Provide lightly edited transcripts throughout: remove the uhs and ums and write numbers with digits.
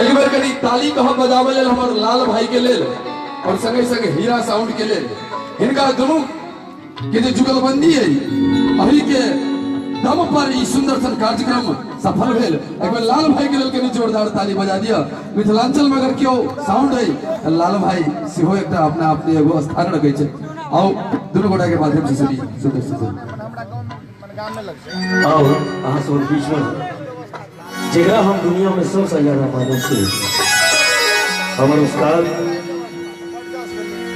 एक बार करी ताली कह बजावे लेल हमर लाल भाई के लेल और संगे संगे हीरा साउंड के लेल इनका दोनों के जो जुगलबंदी है अभी के दम पर ई सुंदर सन कार्यक्रम सफल भेल। एक बार लाल भाई के लेल कनी जोरदार ताली बजा दिया। मिथिलांचल में अगर क्यों साउंड है लाल भाई सेहो एकटा अपना अपने एगो स्थान रखे छे। आओ दोनों गोटा के माध्यम से सुनी सुंदर सुंदर आओ अहाँ सब बीच में जेकरा हम दुनिया में सबसे ज्यादा मानू छी हमर उस्ताद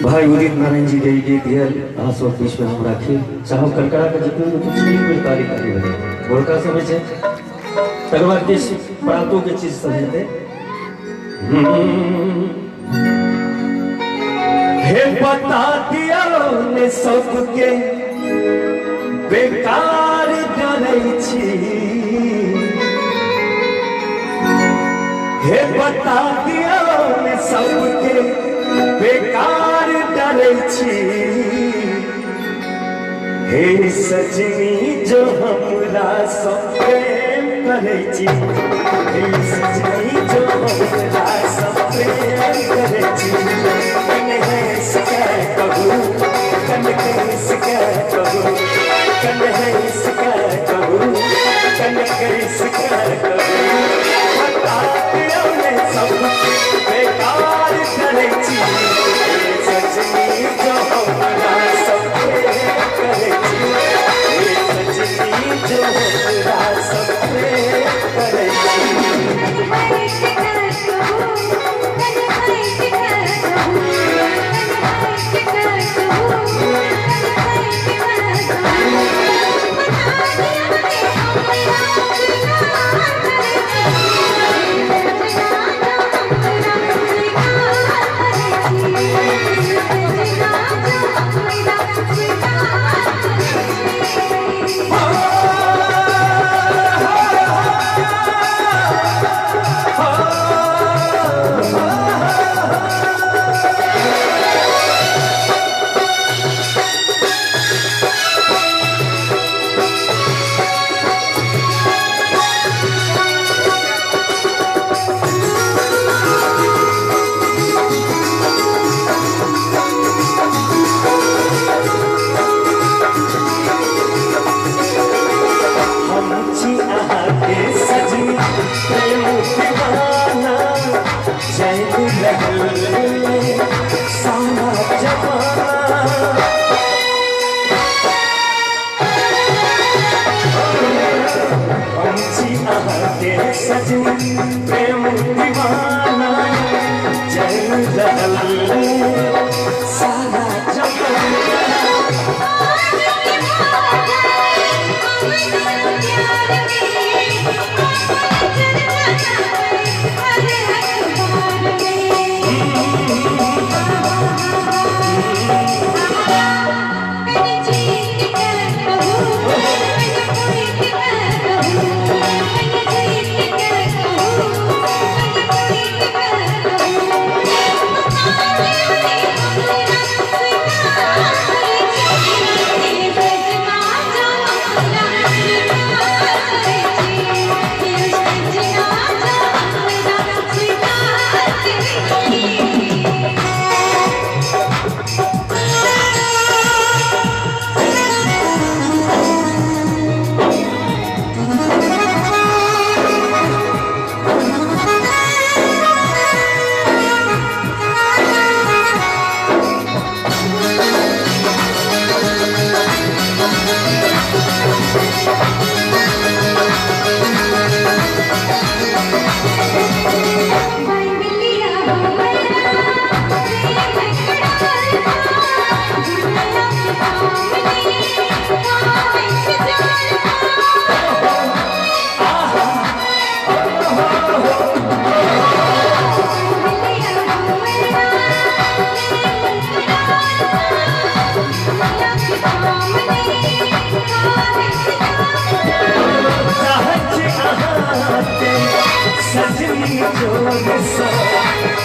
भाई उदित नारायण जी के गीत दियल अहाँ सब बीच में हम राखी चाहो कलकड़ा के जितने कुछ नहीं तारीफ करी बने बोलका समय छे तकर बाद के प्रातों के चीज समझते हे बता दिया ने सबके बेकार डरै छी हे बता दिया ने सबके बेकार डरै छी हे सजनी जो हमरा सब प्रेम करै छी हे सजनी जो हमरा सब प्रेम करै छी कन्हे सके कहू कन्हे सके कहू कन्हे सके कहू कन्हे सके कहू बता दियो ने सब बेकार करै छी सजनी जो हमरा सब प्रेम करै छी सजनी जो हमरा सब प्रेम करै प्रेम दीवाना जल जल सारा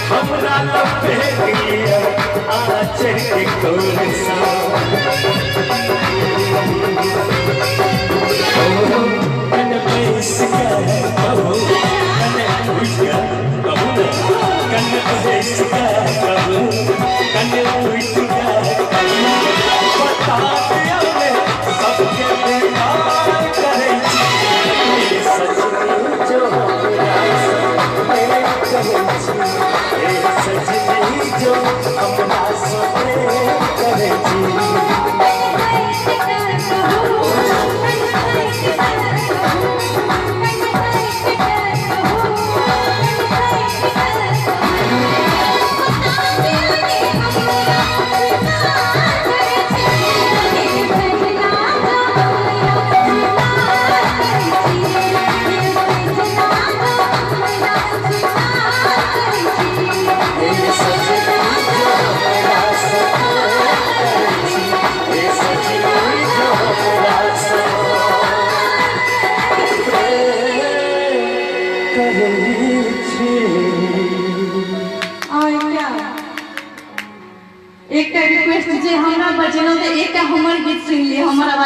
हमरा लपेटिया आचर के कोसा कन पैस का कहो कन उठा कहो एक रिक्वेस्ट जे हमरा बचलो तो एक हमर गीत सुन ले हमरा।